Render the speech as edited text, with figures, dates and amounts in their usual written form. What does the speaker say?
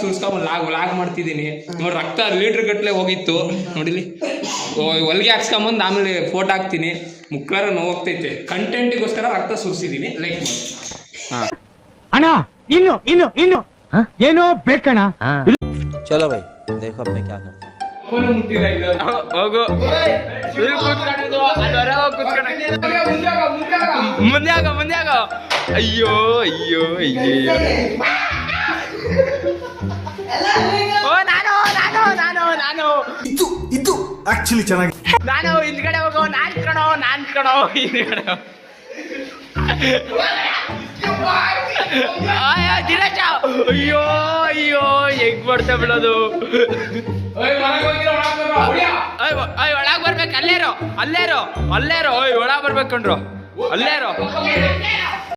ಸುರಿಸ್ಕೊಂಡು log ಮಾಡ್ತಿದ್ದೀನಿ ನೋಡಿ. ರಕ್ತ ಲೀಟ್ರ್ ಗಟ್ಟಲೆ ಹೋಗಿತ್ತು ನೋಡಿಲಿ. ಹೊಲಿಗೆ ಹಾಕ್ಸ್ಕೊಂಬಂದು ಆಮೇಲೆ ಫೋಟೋ ಹಾಕ್ತೀನಿ. ಮುಕ್ಕಾರ ನೋವಾಗ್ತೈತೆ. ಕಂಟೆಂಟಿಗೋಸ್ಕರ ರಕ್ತ ಸುರಿಸಿದ್ದೀನಿ. ಲೈಕ್ ಮಾಡಿ. ಅಣ್ಣ ಇನ್ನು ಏನೋ ಬೇಕಣ್ಣ. चलो भाई देखो अब मैं क्या करता ಹೋಗು ಮುಂದೆ ಆಗ. ಅಯ್ಯೋ ಓ ನಾನು ಇದು ಆಕ್ಚುಲಿ ಚೆನ್ನಾಗಿ. ನಾನು ಹಿಂದ್ಗಡೆ ಹೋಗೋ ನಾನ್ ಕಣೋ ಹಿಂದ್ಗಡೆ. ದಿನೇಶ ಅಯ್ಯೋ ಹೆಂಗ್ ಮಾಡ್ತಾ ಬಿಡೋದು. ಒಳಗ್ ಬರ್ಬೇಕು. ಅಲ್ಲೇರೋ ಒಳಗ್ ಬರ್ಬೇಕು ಕಣ್ರು. ಅಲ್ಲೇರೋ